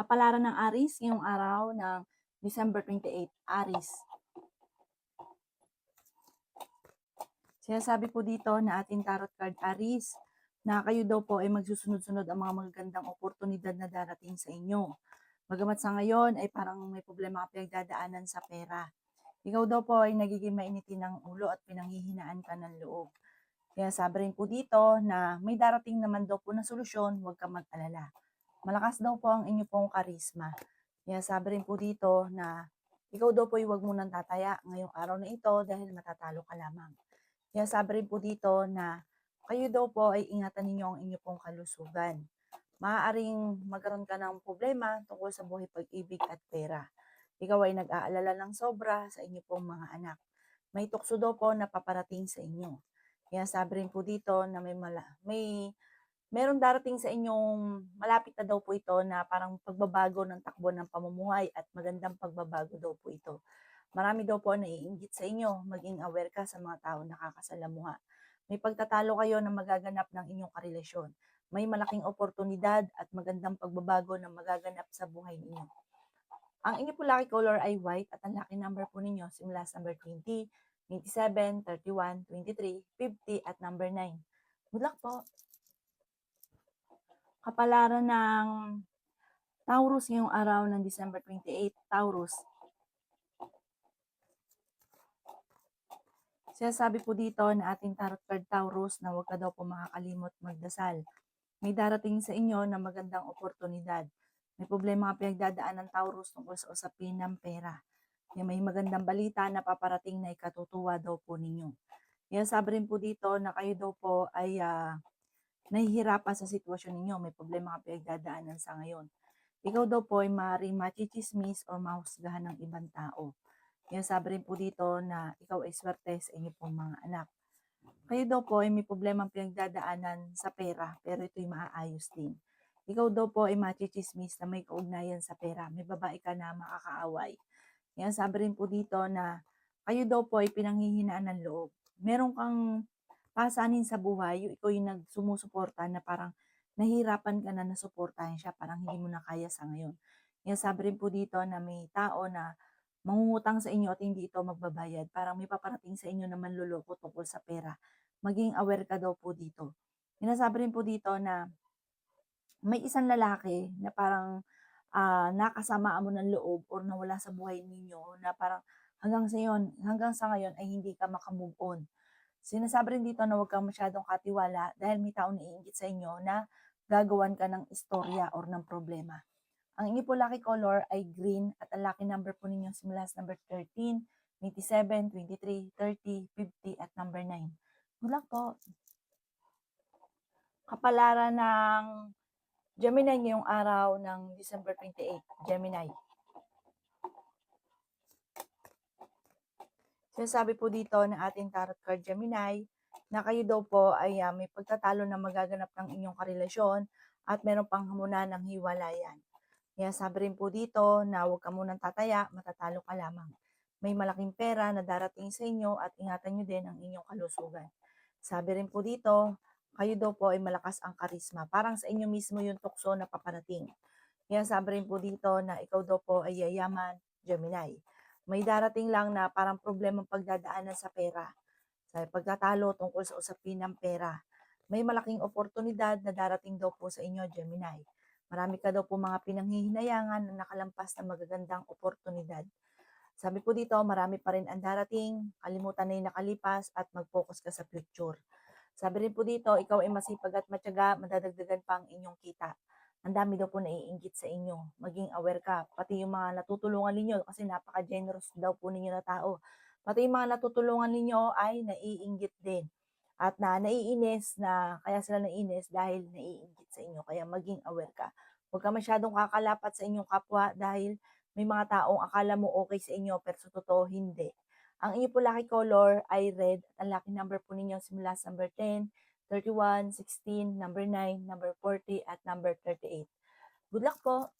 Kapalaran ng Aris ngayong araw ng December 28, Aris. Sinasabi po dito na ating tarot card Aris na kayo daw po ay magsusunod-sunod ang mga magagandang oportunidad na darating sa inyo. Bagamat sa ngayon ay parang may problema ka pinagdadaanan sa pera. Ikaw daw po ay nagiging mainitin ng ulo at pinanghihinaan ka ng loob. Kaya sabi rin po dito na may darating naman daw po na solusyon, huwag kang mag-alala. Malakas daw po ang inyo pong karisma. Kaya sabi rin po dito na ikaw daw po ay huwag munang tataya ngayong araw na ito dahil matatalo ka lamang. Kaya sabi rin po dito na kayo daw po ay ingatan ninyo ang inyo pong kalusugan. Maaaring magkaroon ka ng problema tungkol sa buhay pag-ibig at pera. Ikaw ay nag-aalala ng sobra sa inyo pong mga anak. May tukso daw po na paparating sa inyo. Kaya sabi rin po dito na meron darating sa inyong malapit na daw po ito na parang pagbabago ng takbo ng pamumuhay at magandang pagbabago daw po ito. Marami daw po ang naiinggit sa inyo, maging aware ka sa mga tao nakakasalamuha. May pagtatalo kayo na magaganap ng inyong karelasyon. May malaking oportunidad at magandang pagbabago na magaganap sa buhay ninyo. Ang inyo po lucky color ay white at ang lucky number po ninyo simula sa number 20, 27, 31, 23, 50 at number 9. Good luck po! Kapalaran ng Taurus ngayong araw ng December 28, Taurus. Sinasabi po dito na ating tarot card Taurus na huwag ka daw po makakalimot magdasal. May darating sa inyo na magandang oportunidad. May problema ka pinagdadaan ng Taurus tungkol sa usapin ng pera. Kaya may magandang balita na paparating na ikatutuwa daw po ninyo. Kaya sabi rin po dito na kayo daw po ay nahihirapan sa sitwasyon ninyo. May problema ka pinagdadaanan sa ngayon. Ikaw daw po ay maaaring machichismis o mahusgahan ng ibang tao. Kaya sabi rin po dito na ikaw ay swerte sa inyo pong mga anak. Kayo daw po ay may problemang pinagdadaanan sa pera, pero ito'y maaayos din. Ikaw daw po ay machichismis na may kaugnayan sa pera. May babae ka na makakaaway. Kaya sabi rin po dito na kayo daw po ay pinanghihinaan ng loob. Meron kang pasanin sa buhay, ikaw yung nagsumusuporta na parang nahihirapan ka na nasuportahan siya, parang hindi mo na kaya sa ngayon. Kaya sabi rin po dito na may tao na mangungutang sa inyo at hindi ito magbabayad. Parang may paparating sa inyo na manloloko tungkol sa pera. Maging aware ka daw po dito. Sinasabi rin po dito na may isang lalaki na parang nakasamaan mo ng loob or nawala sa buhay ninyo na parang hanggang sa ngayon ay hindi ka makamove on. Sinasabi rin dito na huwag kang masyadong katiwala dahil may taong naiinggit sa inyo na gagawan ka ng istorya or ng problema. Ang inyo po lucky color ay green at ang lucky number po ninyo simula sa number 13, 27, 23, 30, 50 at number 9. Good luck po! Kapalaran ng Gemini ngayong araw ng December 28, Gemini. Sinasabi po dito ng ating tarot card Gemini na kayo daw po ay may pagtatalo na magaganap ng inyong karelasyon at meron pang hamunan ng hiwalayan. Kaya sabi rin po dito na huwag ka munang tataya, matatalo ka lamang. May malaking pera na darating sa inyo at ingatan nyo din ang inyong kalusugan. Sabi rin po dito, kayo daw po ay malakas ang karisma. Parang sa inyo mismo yung tukso na paparating. Kaya sabi rin po dito na ikaw daw po ay yayaman, Gemini. May darating lang na parang problemang pagdadaanan sa pera. Sa pagtatalo tungkol sa usapin ng pera. May malaking oportunidad na darating daw po sa inyo, Gemini. Marami ka daw po mga pinanghihinayangan na nakalampas na magagandang oportunidad. Sabi po dito, marami pa rin ang darating, kalimutan na yung nakalipas at mag-focus ka sa future. Sabi rin po dito, ikaw ay masipag at matyaga, madadagdagan pa ang inyong kita. Ang dami daw po naiinggit sa inyo. Maging aware ka. Pati yung mga natutulungan ninyo, kasi napaka-generous daw po ninyo na tao. Pati yung mga natutulungan ninyo ay naiinggit din. At naiinis na, kaya sila naiinis dahil naiinggit sa inyo. Kaya maging aware ka. Huwag ka masyadong kakalapat sa inyong kapwa dahil may mga taong akala mo okay sa inyo pero sa totoo hindi. Ang inyo po lucky color ay red at ang lucky number po ninyo simula sa number 10, 31, 16, number 9, number 40 at number 38. Good luck po!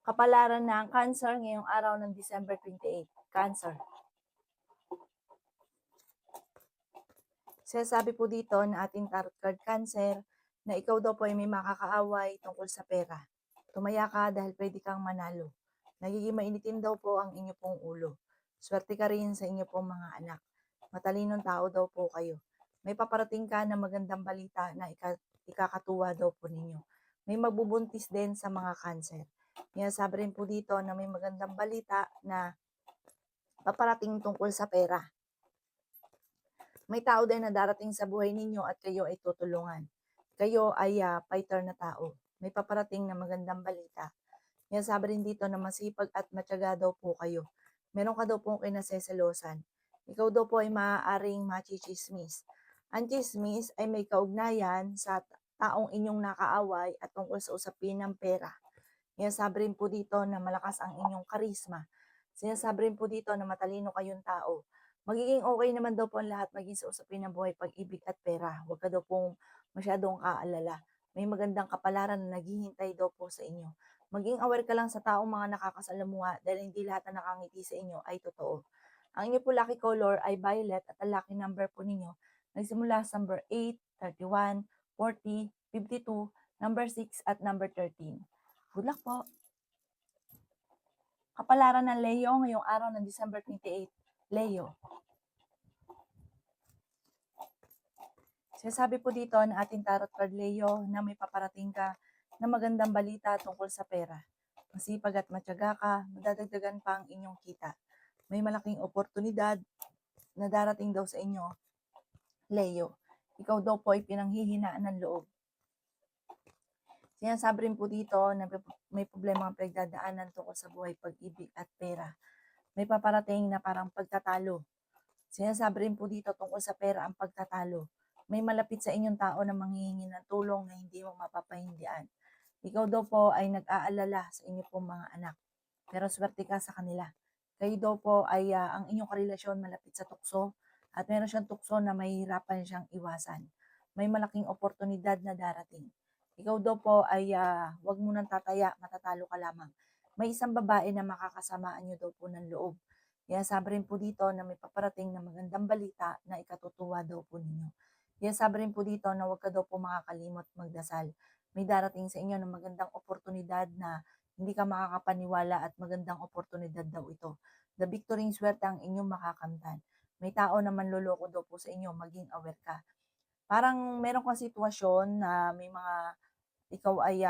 Kapalaran ng Cancer ngayong araw ng December 28. Cancer. Sinasabi po dito na ating tarot card Cancer na ikaw daw po ay may makakaaway tungkol sa pera. Tumaya ka dahil pwede kang manalo. Nagiging mainitin daw po ang inyo pong ulo. Swerte ka rin sa inyo pong mga anak. Matalinong tao daw po kayo. May paparating ka na magandang balita na ikakatuwa daw po ninyo. May magbubuntis din sa mga cancer. Kaya sabi rin po dito na may magandang balita na paparating tungkol sa pera. May tao din na darating sa buhay ninyo at kayo ay tutulungan. Kayo ay fighter na tao. May paparating na magandang balita. Kaya sabi rin dito na masipag at matyaga daw po kayo. Meron ka daw pong kinaseselosan. Ikaw daw po ay maaaring machichismis. Ang chismis ay may kaugnayan sa taong inyong nakaaway at tungkol sa usapin ng pera. Kaya sabi rin po dito na malakas ang inyong karisma. Sinasabi rin po dito na matalino kayong tao. Magiging okay naman daw po ang lahat maging sa usapin ng buhay, pag-ibig at pera. Huwag ka daw pong masyadong kaalala. May magandang kapalaran na naghihintay daw po sa inyo. Maging aware ka lang sa taong mga nakakasalamuha dahil hindi lahat na nakangiti sa inyo ay totoo. Ang inyo po lucky color ay violet at ang lucky number po ninyo nagsimula sa number 8, 31, 40, 52, number 6 at number 13. Good luck po! Kapalaran ng Leo ngayong araw ng December 28. Leo. Sinasabi po dito ng ating tarot card Leo na may paparating ka na magandang balita tungkol sa pera. Masipag at matyaga ka, madadagdagan pa ang inyong kita. May malaking oportunidad na darating daw sa inyo, Leo. Ikaw daw po ay pinanghihinaan ng loob. Sinasabi rin po dito na may problema ang pinagdadaanan tungkol sa buhay, pag-ibig at pera. May paparating na parang pagtatalo. Sinasabi rin po dito tungkol sa pera ang pagtatalo. May malapit sa inyong tao na manghihingi ng tulong na hindi mo mapapahindian. Ikaw daw po ay nag-aalala sa inyo pong mga anak. Pero swerte ka sa kanila. Kayo daw po ay ang inyong karelasyon malapit sa tukso at meron siyang tukso na mahihirapan siyang iwasan. May malaking oportunidad na darating. Ikaw daw po ay wag mo nang tataya, matatalo ka lamang. May isang babae na makakasamaan nyo daw po ng loob. Kaya sabi rin po dito na may paparating na magandang balita na ikatutuwa daw po ninyo. Kaya sabi rin po dito na huwag ka daw po makakalimot magdasal. May darating sa inyo na magandang oportunidad na hindi ka makakapaniwala at magandang oportunidad daw ito. The victory swerte ang inyong makakamtan. May tao na manloloko daw po sa inyo, maging aware ka. Parang meron kang sitwasyon na may mga ikaw ay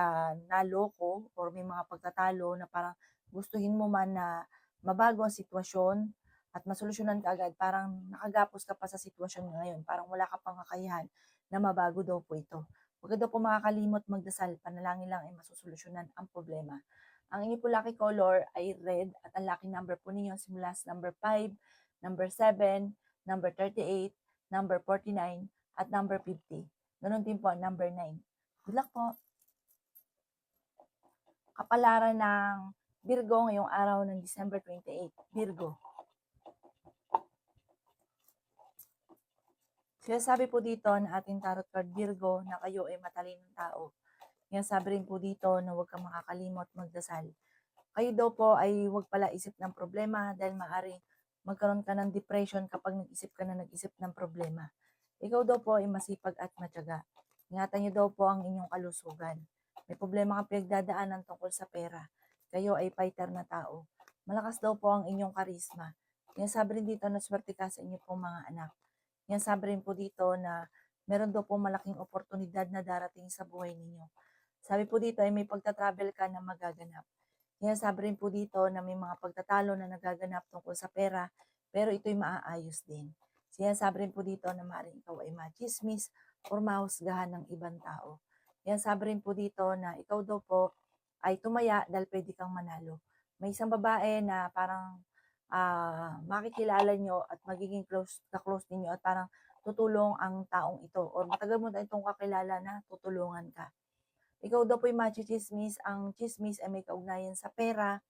naloko or may mga pagtatalo na parang gustuhin mo man na mabago ang sitwasyon at masolusyonan ka agad, parang nakagapos ka pa sa sitwasyon ngayon, parang wala ka pang kakayahan na mabago daw po ito. Huwag ka daw po makakalimot magdasal, panalangin lang ay masusolusyonan ang problema. Ang inyo po lucky color ay red at ang lucky number po ninyo simula sa number 5, number 7, number 38, number 49, at number 50. Ganon din po number 9. Good luck po! Kapalaran ng Virgo ngayong araw ng December 28. Virgo. Sinasabi po dito na ating tarot card Virgo na kayo ay matalinong tao. Sinasabi rin po dito na huwag kang makakalimot magdasal. Kayo daw po ay huwag pala isip ng problema dahil maaring magkaroon ka ng depression kapag nag-isip ka na nag-isip ng problema. Ikaw daw po ay masipag at matyaga. Ingatan niyo daw po ang inyong kalusugan. May problema kang pinagdadaanan tungkol sa pera. Kayo ay fighter na tao. Malakas daw po ang inyong karisma. Sinasabi rin dito na swerte ka sa inyo pong mga anak. Sinasabi rin po dito na meron daw po malaking oportunidad na darating sa buhay ninyo. Sabi po dito ay may pagta-travel ka na magaganap. Sinasabi rin po dito na may mga pagtatalo na nagaganap tungkol sa pera, pero ito'y maaayos din. Sinasabi rin po dito na maaaring ikaw ay machismis or mahusgahan ng ibang tao. Sinasabi rin po dito na ikaw daw po ay tumaya dahil pwede kang manalo. May isang babae na parang makikilala nyo at magiging close ninyo at parang tutulong ang taong ito or matagal mo na itong kakilala na tutulungan ka. Ikaw daw po'y machismis. Ang chismis ay may kaugnayan sa pera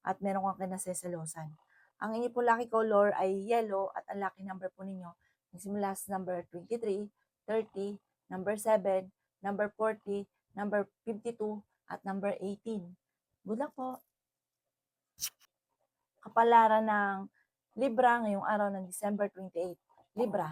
at meron kang kinaseselosan. Ang inyo po lucky color ay yellow at ang lucky number po ninyo nagsimula sa number 23, 30, number 7, number 40, number 52, at number 18. Good luck po! Kapalaran ng Libra ngayong araw ng December 28. Libra.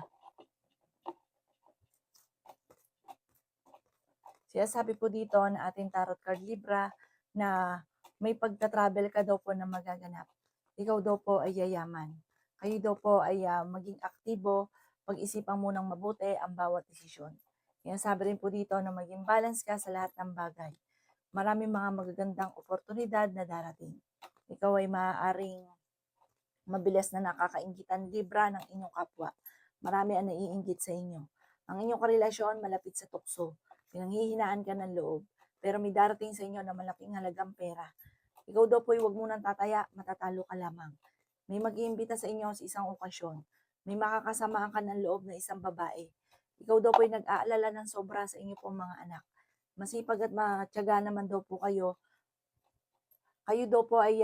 Sinasabi po dito na ating tarot card Libra na may pagta-travel ka daw po na magaganap. Ikaw daw po ay yayaman. Kayo daw po ay maging aktibo, pag-isipan mo ng mabuti ang bawat desisyon. Yan sabi rin po dito na maging balance ka sa lahat ng bagay. Maraming mga magagandang oportunidad na darating. Ikaw ay maaaring mabilis na nakakainggitan libra ng inyong kapwa. Marami ang naiinggit sa inyo. Ang inyong karelasyon malapit sa tukso. Pinanghihinaan ka ng loob. Pero may darating sa inyo na malaking halagang pera. Ikaw daw po'y huwag munang tataya, matatalo ka lamang. May mag-iimbita sa inyo sa isang okasyon. May makakasamaan ka ng loob na isang babae. Ikaw daw po'y nag-aalala ng sobra sa inyo pong mga anak. Masipag at matyaga naman daw po kayo. Kayo daw po ay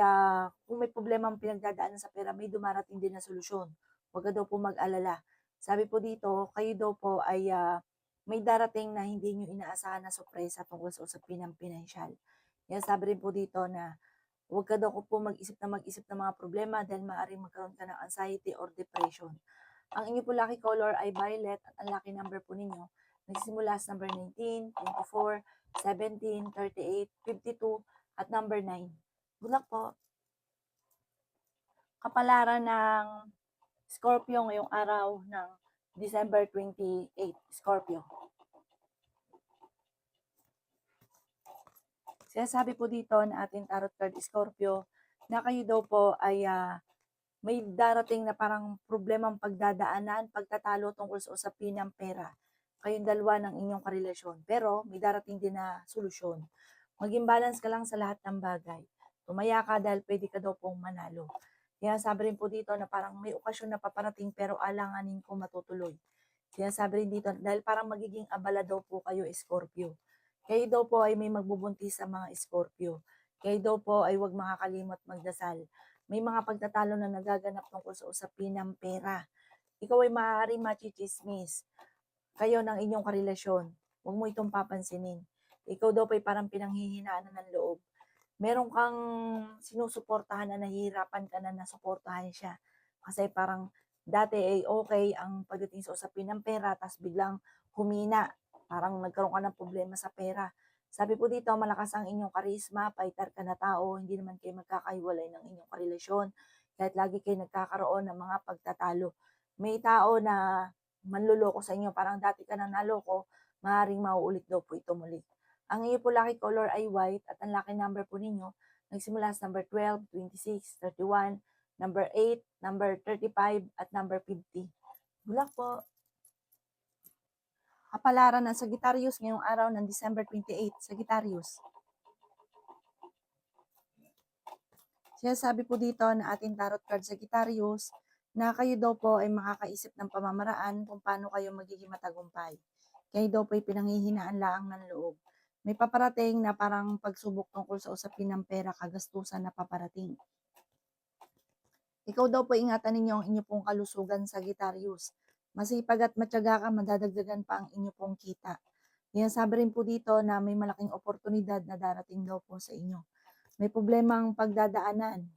kung may problema ang pinagdadaanan sa pera, may dumarating din na solusyon. Huwag ka daw po mag-alala. Sabi po dito, kayo daw po ay may darating na hindi nyo inaasahan na sorpresa tungkol sa usapin ng pinansyal. Yan sabi rin po dito na huwag ka daw po mag-isip ng mga problema dahil maaaring magkaroon ka ng anxiety or depression. Ang inyo po lucky color ay violet at ang lucky number po ninyo nagsimula sa number 19, 24, 17, 38, 52 at number 9. Good luck po. Kapalaran ng Scorpio ngayong araw ng December 28, Scorpio. Sinasabi po dito na ating tarot card Scorpio na kayo daw po ay may darating na parang problemang pagdadaanan, pagtatalo tungkol sa usapin ng pera. Kayong dalawa ng inyong karelasyon. Pero may darating din na solusyon. Maging balance ka lang sa lahat ng bagay. Tumaya ka dahil pwede ka daw pong manalo. Sinasabi rin po dito na parang may okasyon na paparating pero alanganin ko matutuloy. Sinasabi rin dito dahil parang magiging abala daw po kayo, Scorpio. Kayo daw po ay may magbubuntis sa mga Scorpio. Kayo daw po ay huwag makakalimot magdasal. May mga pagtatalo na nagaganap tungkol sa usapin ng pera. Ikaw ay maaaring machichismis kayo ng inyong karelasyon. Huwag mo itong papansinin. Ikaw daw po ay parang pinanghihinaan ng loob. Meron kang sinusuportahan na nahihirapan ka na nasuportahan siya. Kasi parang dati ay okay ang pagdating sa usapin ng pera, tapos biglang humina. Parang nagkaroon ka ng problema sa pera. Sabi po dito, malakas ang inyong karisma, fighter ka na tao, hindi naman kayo magkakaiwalay ng inyong karelasyon. Kahit lagi kayo nagkakaroon ng mga pagtatalo. May tao na manluloko sa inyo, parang dati ka nang naloko, maaaring mauulit daw po ito muli. Ang iyo po lucky color ay white at ang lucky number po ninyo nagsimula sa number 12, 26, 31, number 8, number 35 at number 50. Good luck po! Kapalaran ng Sagittarius ngayong araw ng December 28, Sagittarius. Sinasabi po dito na ating tarot card Sagittarius na kayo daw po ay makakaisip ng pamamaraan kung paano kayo magiging matagumpay. Kayo daw po ay pinanghihinaan lang ng loob. May paparating na parang pagsubok tungkol sa usapin ng pera, kagastusan na paparating. Ikaw daw po ingatan ninyo ang inyo pong kalusugan, Sagittarius. Masipag at matyaga ka, madadagdagan pa ang inyo pong kita. Yan sabi rin po dito na may malaking oportunidad na darating daw po sa inyo. May problemang pagdadaanan.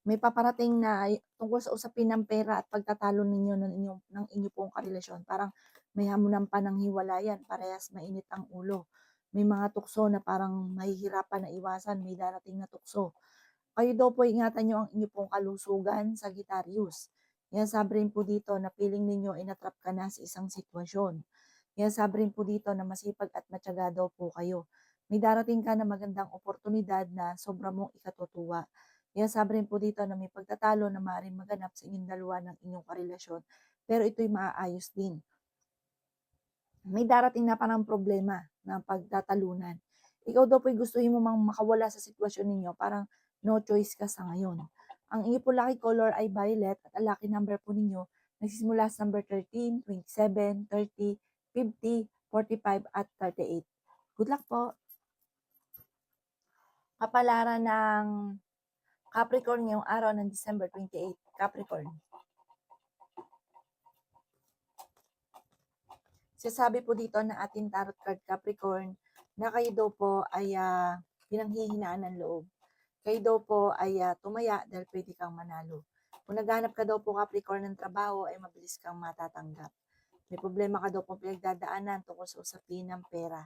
May paparating na tungkol sa usapin ng pera at pagtatalo ninyo ng inyo pong karelasyon. Parang may hamunan pa ng hiwalayan, parehas mainit ang ulo. May mga tukso na parang mahihirapan na iwasan, may darating na tukso. Kayo daw po ingatan nyo ang inyo pong kalusugan, Sagittarius. Yan sabi rin po dito na feeling ninyo inatrap ka na sa isang sitwasyon. Yan sabi rin po dito na masipag at matyaga daw po kayo. May darating ka na magandang oportunidad na sobra mong ikatutuwa. Yan sabi rin po dito na may pagtatalo na maaaring maganap sa inyong dalawa ng inyong karelasyon. Pero ito'y maaayos din. May darating na parang problema na pagtatalunan. Ikaw daw po'y gustuhin mo mang makawala sa sitwasyon ninyo, parang no choice ka sa ngayon. Ang inyo po lucky color ay violet at ang lucky number po ninyo nagsisimula sa number 13, 27, 30, 50, 45 at 38. Good luck po! Kapalaran ng Capricorn ngayong araw ng December 28, Capricorn. Sasabi po dito na ating tarot card Capricorn na kayo daw po ay pinanghihinaan ng loob. Kayo daw po ay tumaya dahil pwede kang manalo. Kung naghanap ka daw po Capricorn ng trabaho ay mabilis kang matatanggap. May problema ka daw po pinagdadaanan tungkol sa usapin ng pera.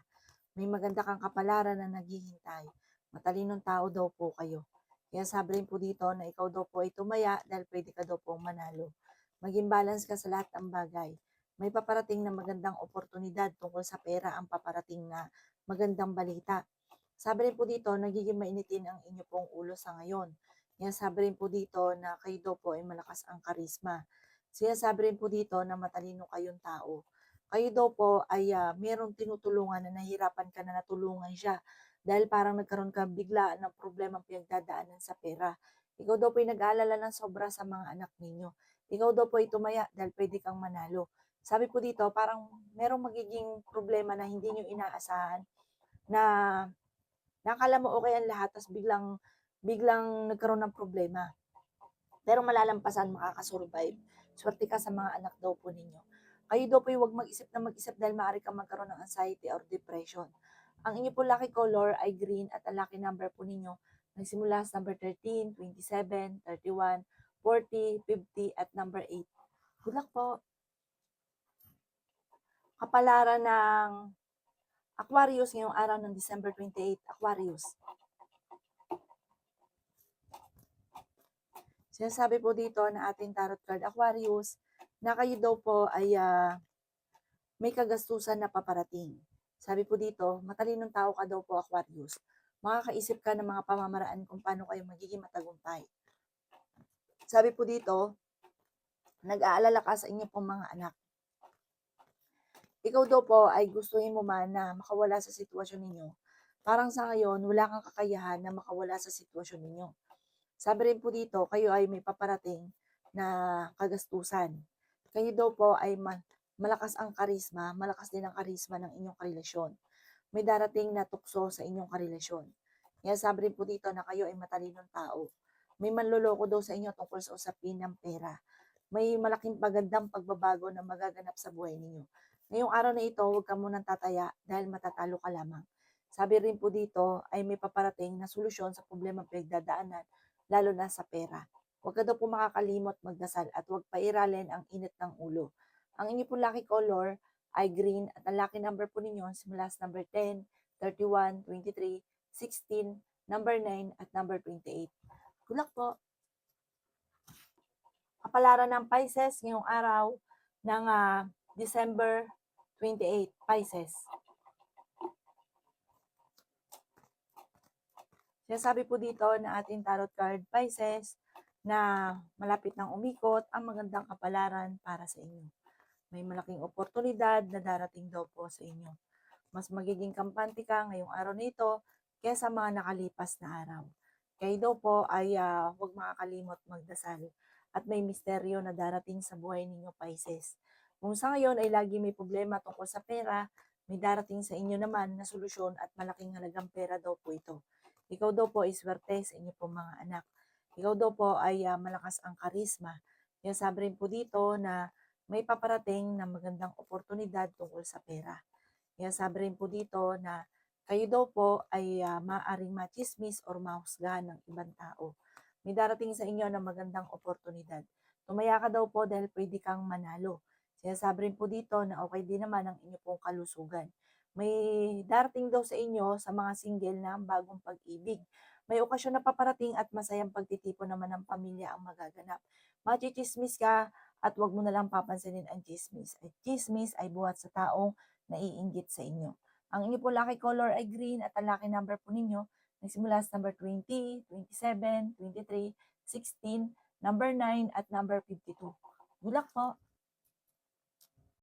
May maganda kang kapalaran na naghihintay. Matalinong tao daw po kayo. Kaya sabi rin po dito na ikaw daw po ay tumaya dahil pwede ka daw po manalo. Maging balance ka sa lahat ng bagay. May paparating na magandang oportunidad tungkol sa pera ang paparating na magandang balita. Sabi rin po dito, nagiging mainitin ang inyo pong ulo sa ngayon. Kaya sabi rin po dito na kayo daw po ay malakas ang karisma. Sinasabi rin po dito na matalino kayong tao. Kayo daw po ay merong tinutulungan na nahihirapan ka na natulungan siya dahil parang nagkaroon ka bigla ng problema pinagdadaanan sa pera. Ikaw daw po ay nag-aalala ng sobra sa mga anak ninyo. Ikaw daw po ay tumaya dahil pwede kang manalo. Sabi po dito, parang merong magiging problema na hindi nyo inaasahan na nakala mo okay ang lahat, tapos biglang nagkaroon ng problema. Pero malalampasan, makakasurvive. Swerte ka sa mga anak daw po ninyo. Kayo daw po ay huwag mag-isip na mag-isip dahil maaari kang magkaroon ng anxiety or depression. Ang inyo po lucky color ay green at ang lucky number po ninyo nagsimula sa number 13, 27, 31, 40, 50 at number 8. Good luck po. Kapalaran ng Aquarius ngayong araw ng December 28, Aquarius. Sinasabi po dito na ating tarot card Aquarius na kayo daw po ay may kagastusan na paparating. Sabi po dito, matalinong tao ka daw po Aquarius. Makakaisip ka ng mga pamamaraan kung paano kayo magiging matagumpay. Sabi po dito, nag-aalala ka sa inyo pong mga anak. Ikaw daw po ay gustuhin mo man na makawala sa sitwasyon ninyo. Parang sa ngayon, wala kang kakayahan na makawala sa sitwasyon ninyo. Sabi rin po dito, kayo ay may paparating na kagastusan. Kayo daw po ay malakas ang karisma, malakas din ang karisma ng inyong karelasyon. May darating na tukso sa inyong karelasyon. Kaya sabi rin po dito na kayo ay matalinong tao. May manloloko daw sa inyo tungkol sa usapin ng pera. May malaking pagandang pagbabago na magaganap sa buhay ninyo. Ngayong araw na ito, huwag ka munang tataya dahil matatalo ka lamang. Sabi rin po dito ay may paparating na solusyon sa problema pinagdadaanan, lalo na sa pera. Huwag ka daw po makakalimot magdasal at huwag pairalin ang init ng ulo. Ang inyo po lucky color ay green at ang lucky number po ninyo simula sa number 10, 31, 23, 16, number 9 at number 28. Good luck po! Kapalaran ng Pisces ngayong araw ng December 28, Pisces. Sinasabi po dito na ating tarot card, Pisces, na malapit nang umikot ang magandang kapalaran para sa inyo. May malaking oportunidad na darating daw po sa inyo. Mas magiging kampante ka ngayong araw na ito kaysa mga nakalipas na araw. Kayo daw po ay huwag makakalimot magdasal at may misteryo na darating sa buhay ninyo, Pisces. Kung sa ngayon ay lagi may problema tungkol sa pera, may darating sa inyo naman na solusyon at malaking halagang pera daw po ito. Ikaw daw po ay swerte sa inyo pong mga anak. Ikaw daw po ay malakas ang karisma. Kaya sabi rin po dito na may paparating na magandang oportunidad tungkol sa pera. Kaya sabi rin po dito na kayo daw po ay maaaring machismis or mahusgahan ng ibang tao. May darating sa inyo na magandang oportunidad. Tumaya ka daw po dahil pwede kang manalo. Sinasabi rin po dito na okay din naman ang inyo pong kalusugan. May darating daw sa inyo sa mga single na bagong pag-ibig. May okasyon na paparating at masayang pagtitipon naman ng pamilya ang magaganap. Machichismis ka at wag mo na lang papansinin ang chismis. At chismis ay buhat sa taong naiinggit sa inyo. Ang inyo po lucky color ay green at ang lucky number po ninyo nagsimula sa number 20, 27, 23, 16, number 9 at number 52. Good luck po!